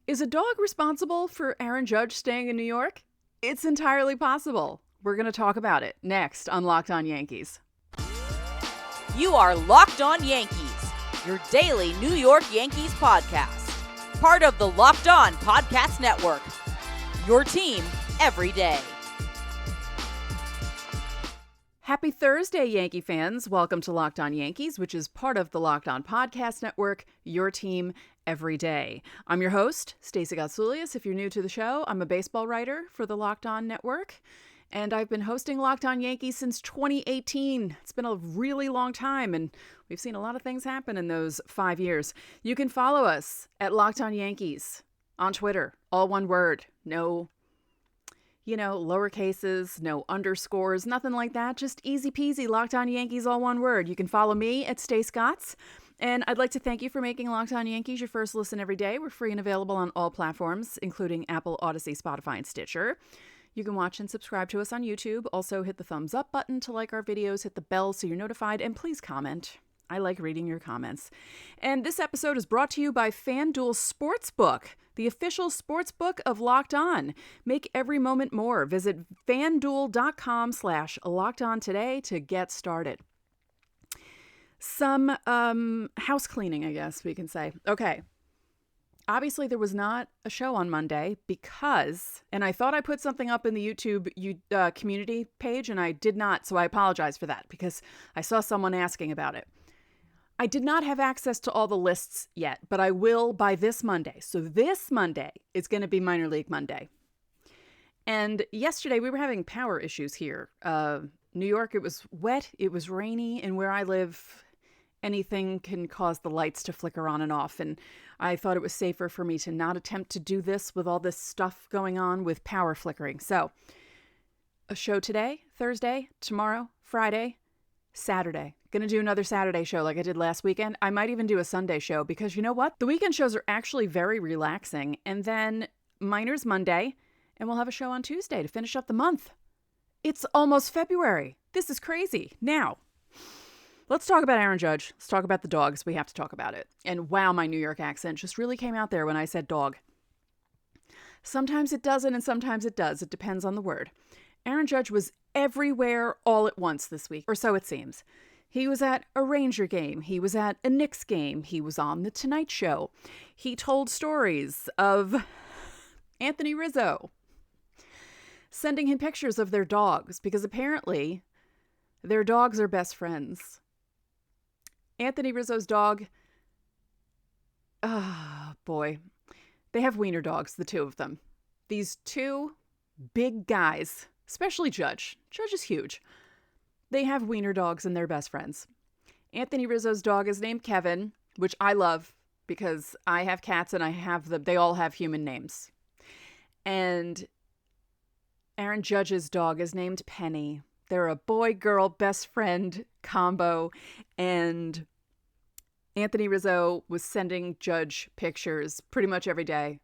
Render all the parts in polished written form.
Is a dog responsible for Aaron Judge staying in New York? It's entirely possible. We're going to talk about it next on Locked On Yankees. You are Locked On Yankees, your daily New York Yankees podcast. Part of the Locked On Podcast Network, your team every day. Happy Thursday, Yankee fans. Welcome to Locked On Yankees, which is part of the Locked On Podcast Network, your team every day. I'm your host, Stacey If you're new to the show, I'm a baseball writer for the Locked On Network, and I've been hosting Locked On Yankees since 2018. It's been a really long time, and we've seen a lot of things happen in those 5 years. You can follow us at Locked On Yankees on Twitter, all one word, no lower cases, no underscores, nothing like that. Just easy peasy, Locked On Yankees, all one word. You can follow me at Stay Scotts. And I'd like to thank you for making Locked On Yankees your first listen every day. We're free and available on all platforms, including Apple, Odyssey, Spotify, and Stitcher. You can watch and subscribe to us on YouTube. Also, hit the thumbs up button to like our videos, hit the bell so you're notified, and please comment. I like reading your comments. And this episode is brought to you by FanDuel Sportsbook, the official sportsbook of Locked On. Make every moment more. Visit FanDuel.com/LockedOn today to get started. Some house cleaning, I guess we can say. Okay. Obviously, there was not a show on Monday because, and I thought I put something up in the YouTube community page, and I did not, so I apologize for that because I saw someone asking about it. I did not have access to all the lists yet, but I will by this Monday. So this Monday is going to be Minor League Monday. And yesterday we were having power issues here. New York, it was wet, it was rainy, and where I live, anything can cause the lights to flicker on and off. And I thought it was safer for me to not attempt to do this with all this stuff going on with power flickering. So a show today, Thursday, tomorrow, Friday, Saturday. Going to do another Saturday show like I did last weekend. I might even do a Sunday show because you know what? The weekend shows are actually very relaxing. And then Minors Monday, and we'll have a show on Tuesday to finish up the month. It's almost February. This is crazy. Now, let's talk about Aaron Judge. Let's talk about the dogs. We have to talk about it. And wow, my New York accent just really came out there when I said dog. Sometimes it doesn't and sometimes it does. It depends on the word. Aaron Judge was everywhere all at once this week, or so it seems. He was at a Ranger game. He was at a Knicks game. He was on The Tonight Show. He told stories of Anthony Rizzo sending him pictures of their dogs because apparently their dogs are best friends. Anthony Rizzo's dog, boy, they have wiener dogs, the two of them. These two big guys, especially Judge. Judge is huge. They have wiener dogs and they're best friends. Anthony Rizzo's dog is named Kevin, which I love because I have cats and they all have human names. And Aaron Judge's dog is named Penny. They're a boy-girl best friend combo. And Anthony Rizzo was sending Judge pictures pretty much every day.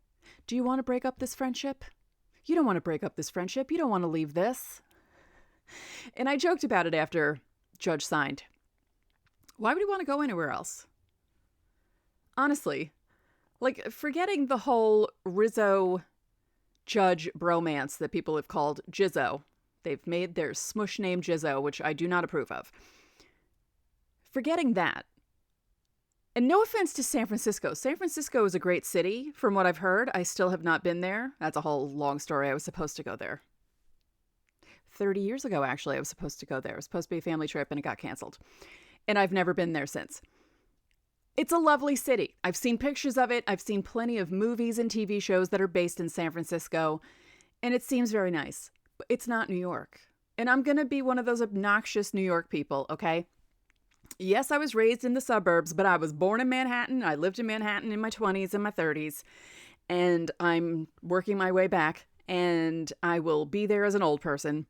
Do you want to break up this friendship? You don't want to break up this friendship. You don't want to leave this. And I joked about it after Judge signed. Why would he want to go anywhere else? Honestly, like forgetting the whole Rizzo-Judge bromance that people have called Jizzo. They've made their smush name Jizzo, which I do not approve of. Forgetting that. And no offense to San Francisco. San Francisco is a great city, from what I've heard. I still have not been there. That's a whole long story. I was supposed to go there. 30 years ago, actually, I was supposed to go there. It was supposed to be a family trip, and it got canceled. And I've never been there since. It's a lovely city. I've seen pictures of it. I've seen plenty of movies and TV shows that are based in San Francisco, and it seems very nice. But it's not New York. And I'm going to be one of those obnoxious New York people, okay? Yes, I was raised in the suburbs, but I was born in Manhattan. I lived in Manhattan in my 20s and my 30s, and I'm working my way back, and I will be there as an old person.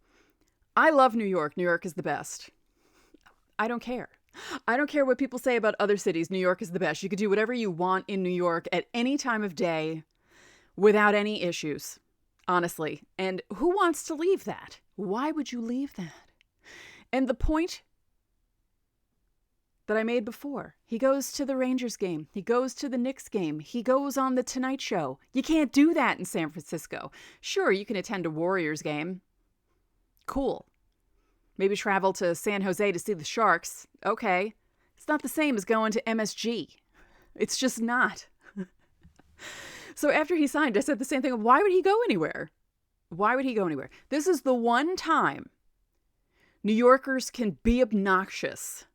I love New York. New York is the best. I don't care. I don't care what people say about other cities. New York is the best. You could do whatever you want in New York at any time of day without any issues, honestly. And who wants to leave that? Why would you leave that? And the point that I made before. He goes to the Rangers game. He goes to the Knicks game. He goes on the Tonight Show. You can't do that in San Francisco. Sure, you can attend a Warriors game. Cool. Maybe travel to San Jose to see the Sharks. Okay. It's not the same as going to MSG. It's just not. So after he signed, I said the same thing. Why would he go anywhere? Why would he go anywhere? This is the one time New Yorkers can be obnoxious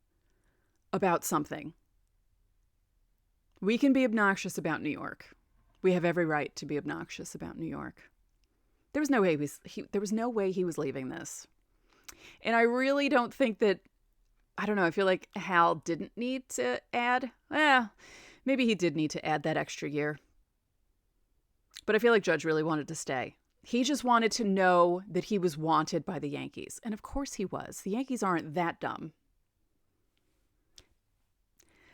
about something. We can be obnoxious about New York. We have every right to be obnoxious about New York. There was no way he was leaving this. And I really don't think that, I don't know, I feel like Hal didn't need to add. Maybe he did need to add that extra year. But I feel like Judge really wanted to stay. He just wanted to know that he was wanted by the Yankees. And of course he was. The Yankees aren't that dumb.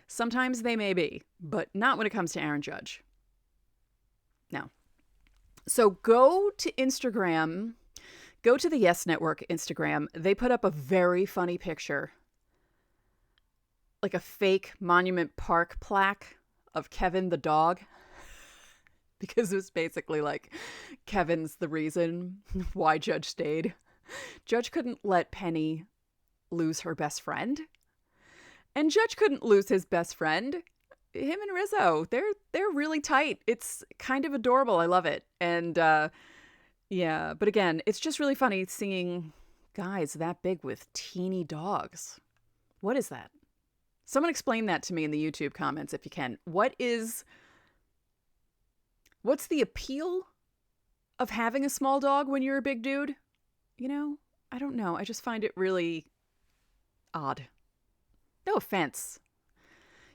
Sometimes they may be, but not when it comes to Aaron Judge. No. So go to Instagram. Go to the Yes Network Instagram. They put up a very funny picture. Like a fake Monument Park plaque of Kevin the dog. Because it was basically like, Kevin's the reason why Judge stayed. Judge couldn't let Penny lose her best friend. And Judge couldn't lose his best friend. Him and Rizzo, they're really tight. It's kind of adorable. I love it. And yeah, but again, it's just really funny seeing guys that big with teeny dogs. What is that? Someone explain that to me in the YouTube comments if you can. What's the appeal of having a small dog when you're a big dude? You know, I don't know. I just find it really odd. No offense.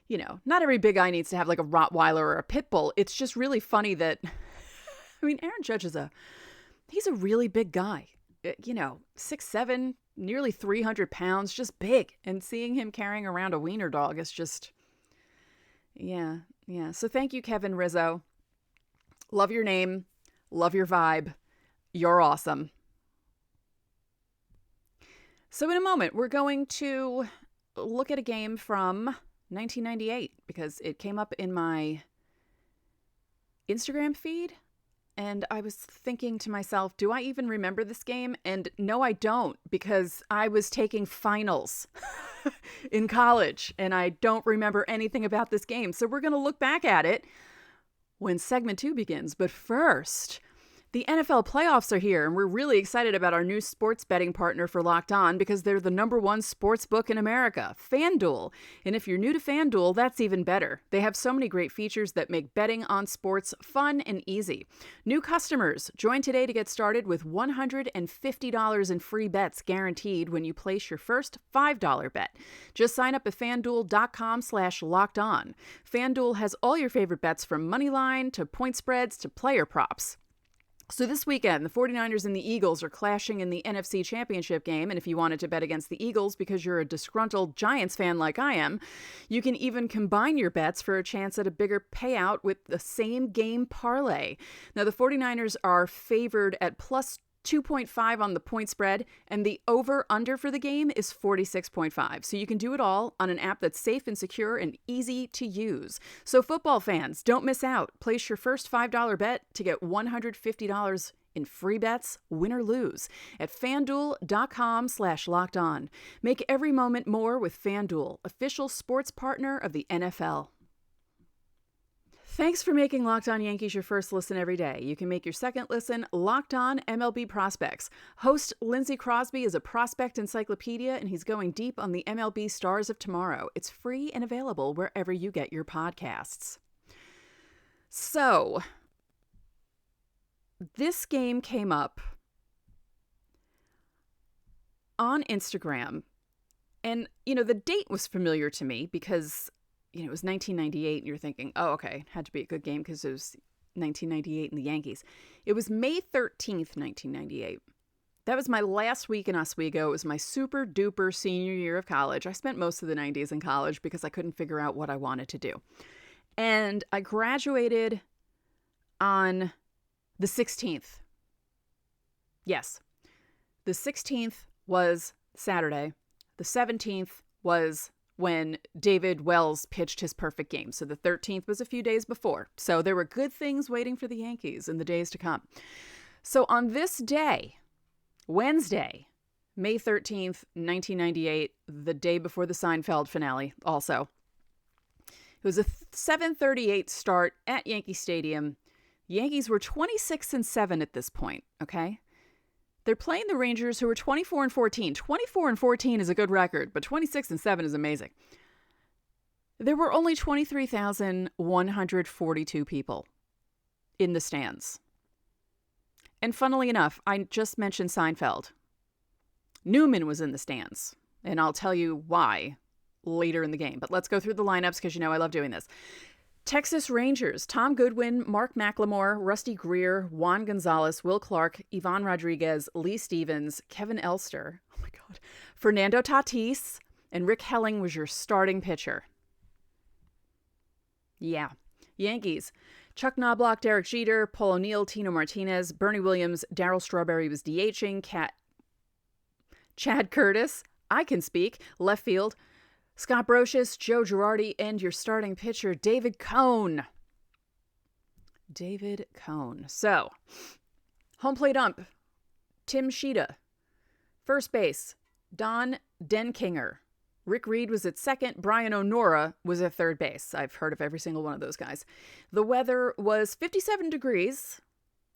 You know, not every big guy needs to have like a Rottweiler or a pit bull. It's just really funny that, I mean, Aaron Judge he's a really big guy. You know, 6'7", nearly 300 pounds, just big. And seeing him carrying around a wiener dog is just, yeah. So thank you, Kevin Rizzo. Love your name. Love your vibe. You're awesome. So in a moment, we're going to look at a game from 1998 because it came up in my Instagram feed. And I was thinking to myself, do I even remember this game? And no, I don't, because I was taking finals in college and I don't remember anything about this game. So we're going to look back at it when segment 2 begins. But first, the NFL playoffs are here, and we're really excited about our new sports betting partner for Locked On because they're the #1 sports book in America, FanDuel. And if you're new to FanDuel, that's even better. They have so many great features that make betting on sports fun and easy. New customers, join today to get started with $150 in free bets guaranteed when you place your first $5 bet. Just sign up at FanDuel.com/LockedOn. FanDuel has all your favorite bets from money line to point spreads to player props. So this weekend, the 49ers and the Eagles are clashing in the NFC Championship game. And if you wanted to bet against the Eagles because you're a disgruntled Giants fan like I am, you can even combine your bets for a chance at a bigger payout with the same game parlay. Now, the 49ers are favored at plus 2.5 on the point spread, and the over-under for the game is 46.5. So you can do it all on an app that's safe and secure and easy to use. So football fans, don't miss out. Place your first $5 bet to get $150 in free bets, win or lose, at FanDuel.com/LockedOn. Make every moment more with FanDuel, official sports partner of the NFL. Thanks for making Locked On Yankees your first listen every day. You can make your second listen Locked On MLB Prospects. Host Lindsey Crosby is a prospect encyclopedia, and he's going deep on the MLB stars of tomorrow. It's free and available wherever you get your podcasts. So, this game came up on Instagram, and, you know, the date was familiar to me because it was 1998, and you're thinking, oh, okay, it had to be a good game because it was 1998 and the Yankees. It was May 13th, 1998. That was my last week in Oswego. It was my super duper senior year of college. I spent most of the 90s in college because I couldn't figure out what I wanted to do. And I graduated on the 16th. Yes, the 16th was Saturday. The 17th was when David Wells pitched his perfect game. So the 13th was a few days before. So there were good things waiting for the Yankees in the days to come. So on this day, Wednesday, May 13th, 1998, the day before the Seinfeld finale also, it was a 7:38 start at Yankee Stadium. The Yankees were 26-7 at this point, okay? They're playing the Rangers, who were 24-14. 24-14 is a good record, but 26-7 is amazing. There were only 23,142 people in the stands. And funnily enough, I just mentioned Seinfeld. Newman was in the stands, and I'll tell you why later in the game. But let's go through the lineups because I love doing this. Texas Rangers, Tom Goodwin, Mark McLemore, Rusty Greer, Juan Gonzalez, Will Clark, Ivan Rodriguez, Lee Stevens, Kevin Elster, oh my God, Fernando Tatis, and Rick Helling was your starting pitcher. Yeah. Yankees, Chuck Knobloch, Derek Jeter, Paul O'Neill, Tino Martinez, Bernie Williams, Darryl Strawberry was DHing, Chad Curtis, I can speak, left field, Scott Brocious, Joe Girardi, and your starting pitcher, David Cone. David Cone. So, home plate ump, Tim Sheeta. First base, Don Denkinger. Rick Reed was at second. Brian O'Nora was at third base. I've heard of every single one of those guys. The weather was 57 degrees,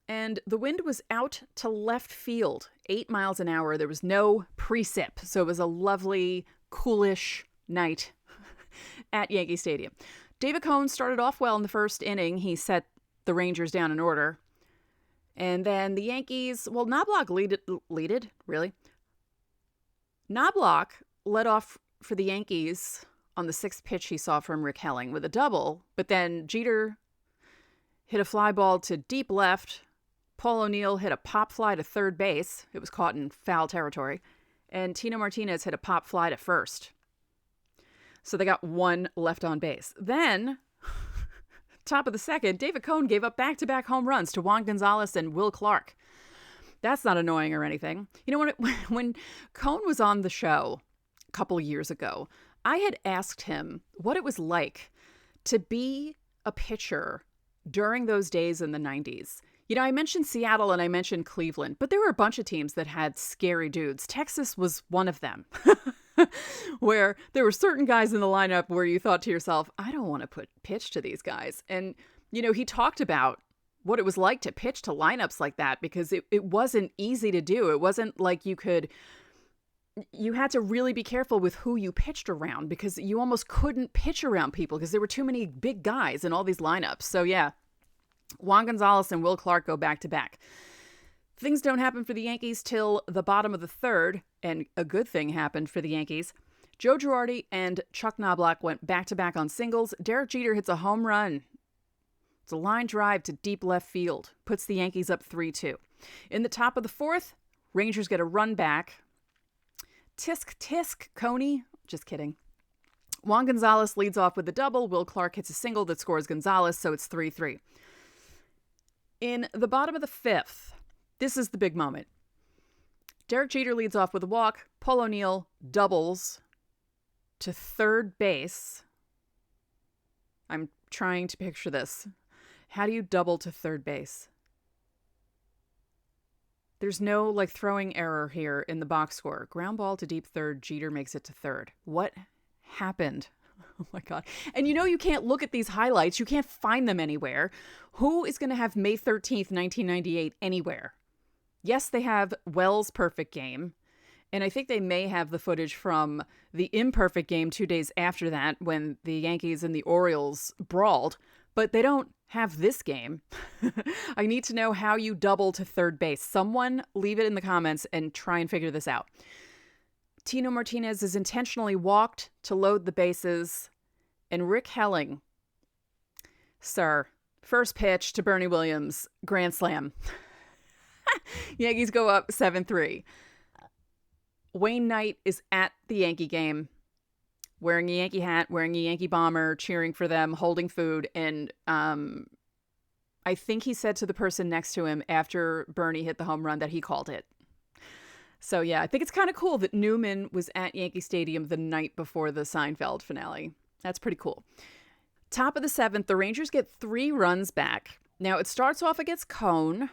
and the wind was out to left field, 8 miles an hour. There was no precip, so it was a lovely, coolish night at Yankee Stadium. David Cone started off well in the first inning. He set the Rangers down in order. And then the Yankees, well, Knobloch leaded, really. Knobloch led off for the Yankees on the sixth pitch he saw from Rick Helling with a double, but then Jeter hit a fly ball to deep left. Paul O'Neill hit a pop fly to third base. It was caught in foul territory. And Tino Martinez hit a pop fly to first. So they got one left on base. Then, top of the second, David Cone gave up back-to-back home runs to Juan Gonzalez and Will Clark. That's not annoying or anything. You know, when Cone was on the show a couple of years ago, I had asked him what it was like to be a pitcher during those days in the 90s. You know, I mentioned Seattle and I mentioned Cleveland, but there were a bunch of teams that had scary dudes. Texas was one of them. Where there were certain guys in the lineup where you thought to yourself, I don't want to pitch to these guys. And, you know, he talked about what it was like to pitch to lineups like that because it wasn't easy to do. It wasn't like you had to really be careful with who you pitched around because you almost couldn't pitch around people because there were too many big guys in all these lineups. So, yeah, Juan Gonzalez and Will Clark go back to back. Things don't happen for the Yankees till the bottom of the third, and a good thing happened for the Yankees. Joe Girardi and Chuck Knobloch went back-to-back on singles. Derek Jeter hits a home run. It's a line drive to deep left field. Puts the Yankees up 3-2. In the top of the fourth, Rangers get a run back. Tisk, Coney. Just kidding. Juan Gonzalez leads off with a double. Will Clark hits a single that scores Gonzalez, so it's 3-3. In the bottom of the fifth, this is the big moment. Derek Jeter leads off with a walk. Paul O'Neill doubles to third base. I'm trying to picture this. How do you double to third base? There's no throwing error here in the box score. Ground ball to deep third. Jeter makes it to third. What happened? Oh my God. And you can't look at these highlights. You can't find them anywhere. Who is going to have May 13th, 1998 anywhere? Yes, they have Wells' perfect game, and I think they may have the footage from the imperfect game 2 days after that when the Yankees and the Orioles brawled, but they don't have this game. I need to know how you double to third base. Someone leave it in the comments and try and figure this out. Tino Martinez is intentionally walked to load the bases, and Rick Helling, sir, first pitch to Bernie Williams, grand slam. Yankees go up 7-3. Wayne Knight is at the Yankee game, wearing a Yankee hat, wearing a Yankee bomber, cheering for them, holding food. And I think he said to the person next to him after Bernie hit the home run that he called it. So, yeah, I think it's kind of cool that Newman was at Yankee Stadium the night before the Seinfeld finale. That's pretty cool. Top of the 7th, the Rangers get 3 runs back. Now, it starts off against Cone.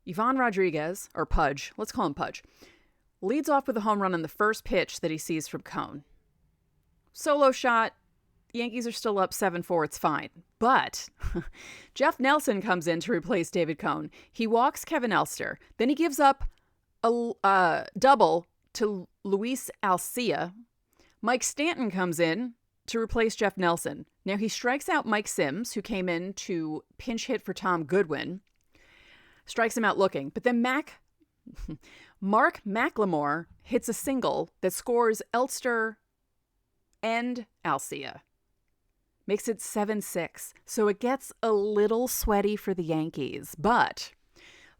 Ivan Rodriguez, or Pudge, let's call him Pudge, leads off with a home run on the first pitch that he sees from Cone. Solo shot. Yankees are still up 7-4. It's fine. But Jeff Nelson comes in to replace David Cone. He walks Kevin Elster. Then he gives up a double to Luis Alcia. Mike Stanton comes in to replace Jeff Nelson. Now he strikes out Mike Sims, who came in to pinch hit for Tom Goodwin. Strikes him out looking. But then Mark McLemore hits a single that scores Elster and Alcia. Makes it 7-6. So it gets a little sweaty for the Yankees. But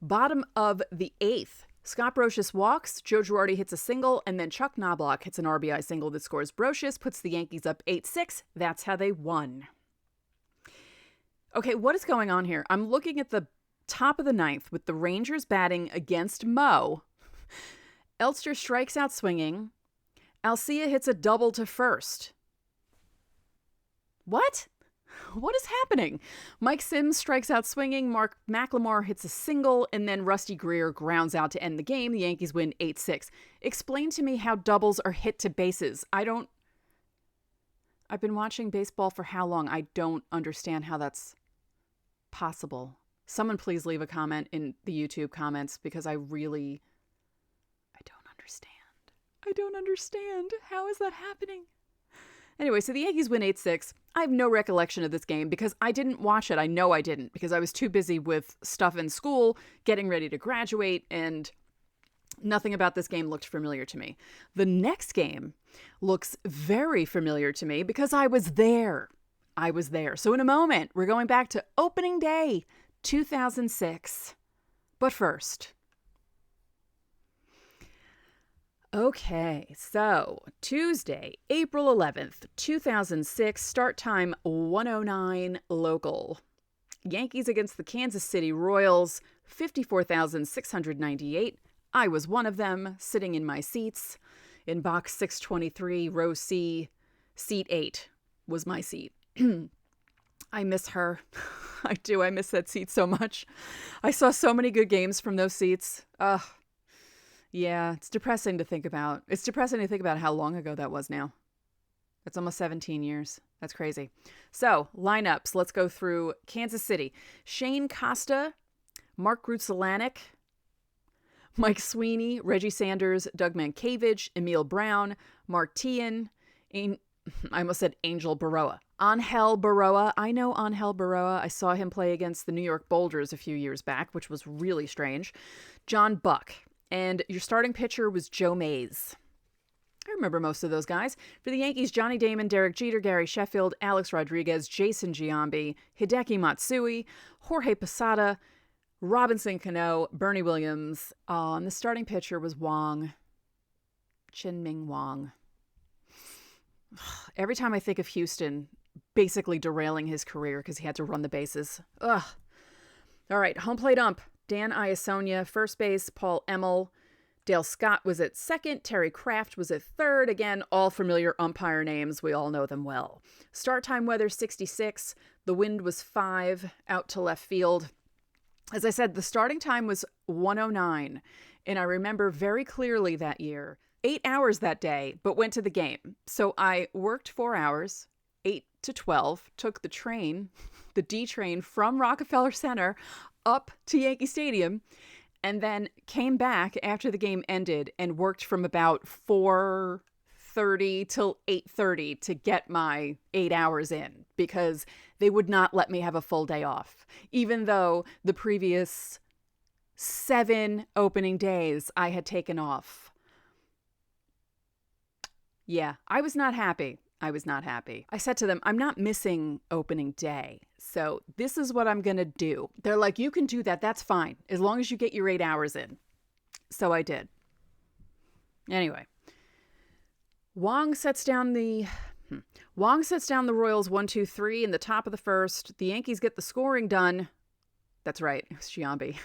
bottom of the 8th, Scott Brocious walks, Joe Girardi hits a single, and then Chuck Knobloch hits an RBI single that scores Brocious, puts the Yankees up 8-6. That's how they won. Okay, what is going on here? I'm looking at the top of the 9th with the Rangers batting against Mo. Elster strikes out swinging. Alcia hits a double to first. What? What is happening? Mike Sims strikes out swinging. Mark McLemore hits a single, and then Rusty Greer grounds out to end the game. The Yankees win 8-6. Explain to me how doubles are hit to bases. I've been watching baseball for how long? I don't understand how that's possible. Someone please leave a comment in the YouTube comments because I don't understand. I don't understand. How is that happening? Anyway, so the Yankees win 8-6. I have no recollection of this game because I didn't watch it. I know I didn't because I was too busy with stuff in school, getting ready to graduate, and nothing about this game looked familiar to me. The next game looks very familiar to me because I was there. So in a moment, we're going back to opening day 2006. But first... Okay, so Tuesday, April 11th, 2006, start time 1:09 local. Yankees against the Kansas City Royals, 54,698. I was one of them, sitting in my seats. In box 623, row C, seat 8 was my seat. I miss her. I do. I miss that seat so much. I saw so many good games from those seats. Ugh. Yeah, it's depressing to think about. It's depressing to think about how long ago that was now. That's almost 17 years. That's crazy. So, lineups. Let's go through Kansas City. Shane Costa, Mark Grutzelanek, Mike Sweeney, Reggie Sanders, Doug Mankiewicz, Emil Brown, Mark Teahan, I almost said Angel Baroa. Angel Baroa. I know Angel Baroa. I saw him play against the New York Boulders a few years back, which was really strange. John Buck. And your starting pitcher was Joe Mays. I remember most of those guys. For the Yankees, Johnny Damon, Derek Jeter, Gary Sheffield, Alex Rodriguez, Jason Giambi, Hideki Matsui, Jorge Posada, Robinson Cano, Bernie Williams. And the starting pitcher was Chin-Ming Wong. Every time I think of Houston basically derailing his career because he had to run the bases. Ugh. All right, home plate ump. Dan Iasonia, first base. Paul Emmel. Dale Scott was at second. Terry Kraft was at third. Again, all familiar umpire names. We all know them well. Start time weather 66. The wind was 5 out to left field. As I said, the starting time was 1:09. And I remember very clearly that year, 8 hours that day, but went to the game. So I worked 4 hours, 8 to 12, took the train, the D train from Rockefeller Center up to Yankee Stadium, and then came back after the game ended and worked from about 4:30 till 8:30 to get my 8 hours in because they would not let me have a full day off, even though the previous 7 opening days I had taken off. Yeah, I was not happy. I said to them, I'm not missing opening day. So this is what I'm going to do. They're like, you can do that. That's fine. As long as you get your 8 hours in. So I did. Anyway, Wong sets down the Royals 1-2-3 in the top of the first. The Yankees get the scoring done. That's right. It was Giambi.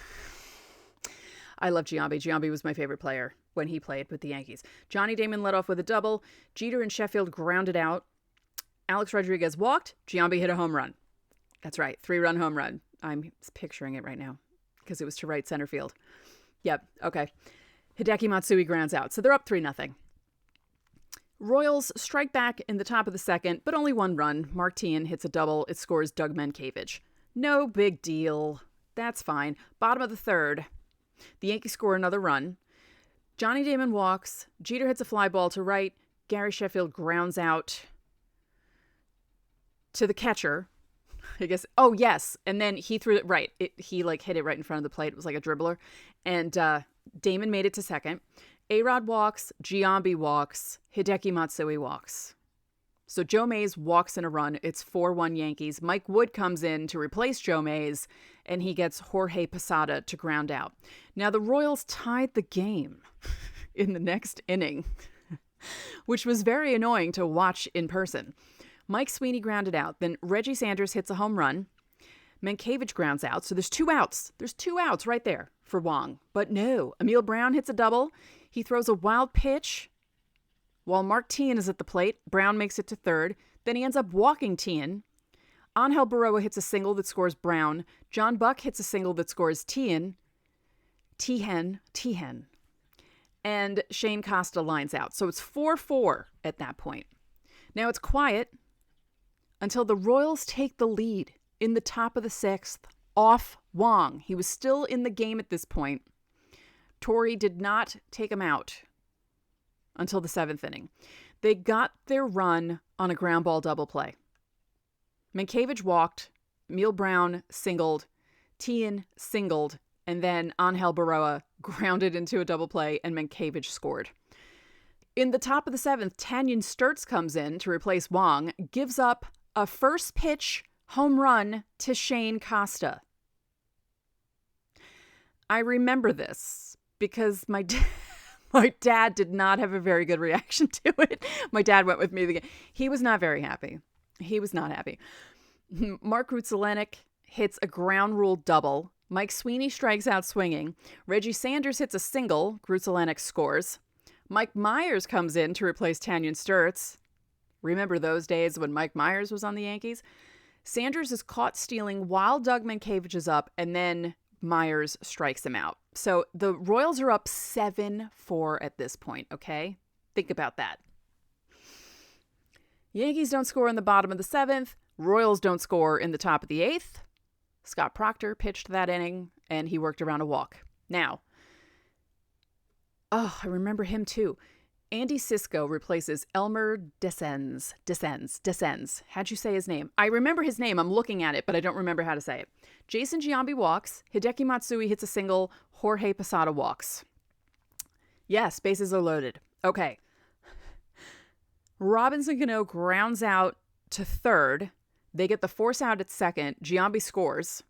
I love Giambi. Giambi was my favorite player when he played with the Yankees. Johnny Damon led off with a double. Jeter and Sheffield grounded out. Alex Rodriguez walked. Giambi hit a home run. That's right, 3-run home run. I'm picturing it right now because it was to right center field. Yep, okay. Hideki Matsui grounds out. So they're up 3-0. Royals strike back in the top of the second, but only 1 run. Mark Teahen hits a double. It scores Doug Mankiewicz. No big deal. That's fine. Bottom of the third. The Yankees score another run. Johnny Damon walks. Jeter hits a fly ball to right. Gary Sheffield grounds out to the catcher. I guess. Oh, yes. And then he threw it right. He hit it right in front of the plate. It was like a dribbler. And Damon made it to second. A-Rod walks. Giambi walks. Hideki Matsui walks. So Joe Mays walks in a run. It's 4-1 Yankees. Mike Wood comes in to replace Joe Mays, and he gets Jorge Posada to ground out. Now, the Royals tied the game in the next inning, which was very annoying to watch in person. Mike Sweeney grounded out. Then Reggie Sanders hits a home run. Mankiewicz grounds out. So there's 2 outs. There's 2 outs right there for Wong. But no, Emil Brown hits a double. He throws a wild pitch. While Mark Teahen is at the plate, Brown makes it to third. Then he ends up walking Teahen. Angel Baroa hits a single that scores Brown. John Buck hits a single that scores Teahen. And Shane Costa lines out. So it's 4-4 at that point. Now it's quiet until the Royals take the lead in the top of the 6th off Wong. He was still in the game at this point. Torrey did not take him out until the 7th inning. They got their run on a ground ball double play. Mankiewicz walked, Emil Brown singled, Teahen singled, and then Angel Baroa grounded into a double play and Mankiewicz scored. In the top of the 7th, Tanyan Sturtz comes in to replace Wong, gives up a first pitch home run to Shane Costa. I remember this because my dad did not have a very good reaction to it. My dad went with me. He was not very happy. He was not happy. Mark Rutzelanek hits a ground rule double. Mike Sweeney strikes out swinging. Reggie Sanders hits a single. Rutzelanek scores. Mike Myers comes in to replace Tanyan Sturtz. Remember those days when Mike Myers was on the Yankees? Sanders is caught stealing while Doug Mankiewicz is up, and then Myers strikes him out. So the Royals are up 7-4 at this point, okay? Think about that. Yankees don't score in the bottom of the 7th. Royals don't score in the top of the 8th. Scott Proctor pitched that inning, and he worked around a walk. Now, I remember him too. Andy Sisko replaces Elmer Descends. How'd you say his name? I remember his name. I'm looking at it, but I don't remember how to say it. Jason Giambi walks. Hideki Matsui hits a single. Jorge Posada walks. Yes, bases are loaded. Okay. Robinson Cano grounds out to third. They get the force out at second. Giambi scores.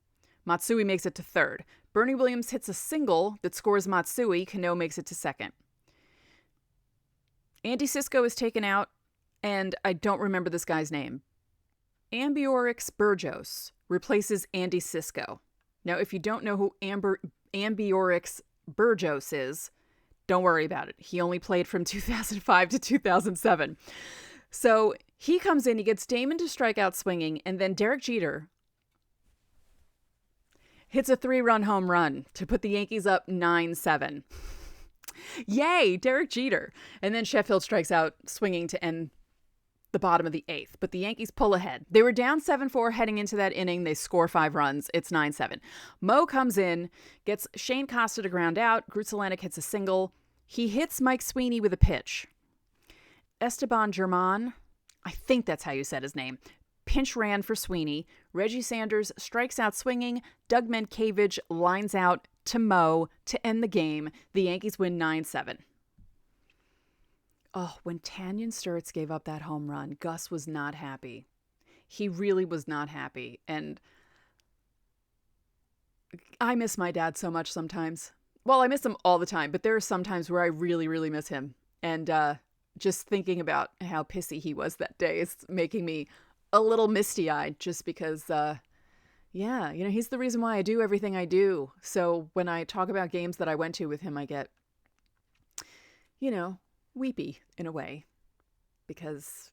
Matsui makes it to third. Bernie Williams hits a single that scores Matsui. Cano makes it to second. Andy Sisko is taken out, and I don't remember this guy's name. Ambiorix Burgos replaces Andy Sisko. Now, if you don't know who Ambiorix Burgos is, don't worry about it. He only played from 2005 to 2007. So he comes in, he gets Damon to strike out swinging, and then Derek Jeter hits a 3-run home run to put the Yankees up 9-7. Yay, Derek Jeter. And then Sheffield strikes out swinging to end the bottom of the 8th. But the Yankees pull ahead. They were down 7-4 heading into that inning. They score 5 runs. It's 9-7. Mo comes in, gets Shane Costa to ground out. Grutzelanek hits a single. He hits Mike Sweeney with a pitch. Esteban German, I think that's how you said his name, pinch ran for Sweeney. Reggie Sanders strikes out swinging. Doug Mankiewicz lines out to Mo to end the game. The Yankees win 9-7. Oh, when Tanyan Sturtz gave up that home run, Gus was not happy. He really was not happy. And I miss my dad so much sometimes. Well, I miss him all the time, but there are some times where I really, really miss him. And just thinking about how pissy he was that day is making me a little misty-eyed just because, Yeah, he's the reason why I do everything I do. So when I talk about games that I went to with him, I get, weepy in a way because,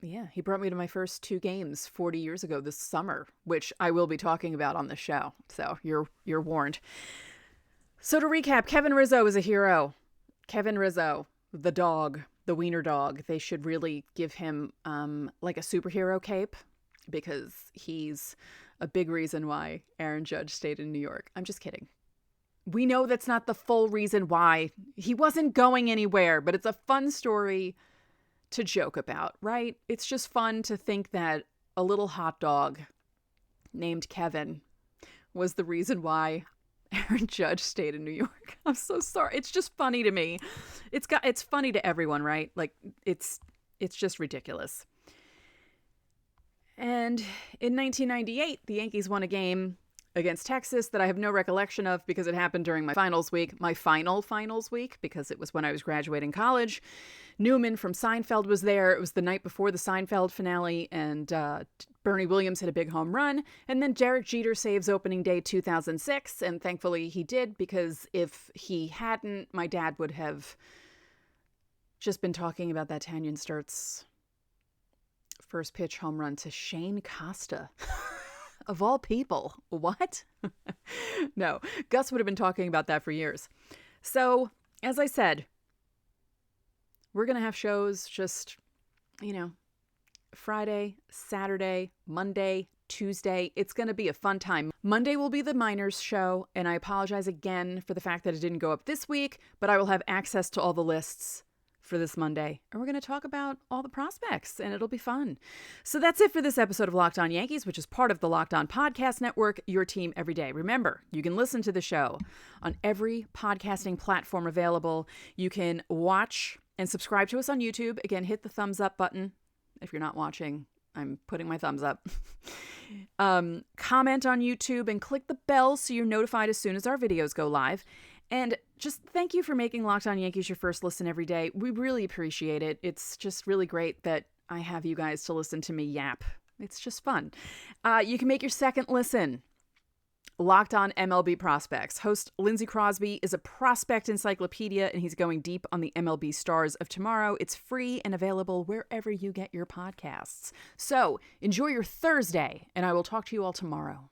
yeah, he brought me to my first 2 games 40 years ago this summer, which I will be talking about on the show. So you're warned. So to recap, Kevin Rizzo is a hero. Kevin Rizzo, the dog, the wiener dog. They should really give him like a superhero cape because he's a big reason why Aaron Judge stayed in New York. I'm just kidding. We know that's not the full reason why. He wasn't going anywhere, but it's a fun story to joke about, right? It's just fun to think that a little hot dog named Kevin was the reason why Aaron Judge stayed in New York. I'm so sorry. It's just funny to me. It's funny to everyone, right? Like it's just ridiculous. And in 1998, the Yankees won a game against Texas that I have no recollection of because it happened during my finals week, my finals week, because it was when I was graduating college. Newman from Seinfeld was there. It was the night before the Seinfeld finale, and Bernie Williams hit a big home run. And then Derek Jeter saves opening day 2006, and thankfully he did, because if he hadn't, my dad would have just been talking about that Tanyan Sturtz first pitch home run to Shane Costa. Of all people. What? No, Gus would have been talking about that for years. So, as I said, we're going to have shows just, Friday, Saturday, Monday, Tuesday. It's going to be a fun time. Monday will be the Miners show, and I apologize again for the fact that it didn't go up this week, but I will have access to all the lists for this Monday, and we're going to talk about all the prospects, and it'll be fun. So that's it for this episode of Locked On Yankees, which is part of the Locked On Podcast Network, your team every day. Remember, you can listen to the show on every podcasting platform available. You can watch and subscribe to us on YouTube. Again, hit the thumbs up button. If you're not watching, I'm putting my thumbs up. Comment on YouTube and click the bell so you're notified as soon as our videos go live. And just thank you for making Locked On Yankees your first listen every day. We really appreciate it. It's just really great that I have you guys to listen to me yap. It's just fun. You can make your second listen Locked On MLB Prospects. Host Lindsey Crosby is a prospect encyclopedia, and he's going deep on the MLB stars of tomorrow. It's free and available wherever you get your podcasts. So enjoy your Thursday, and I will talk to you all tomorrow.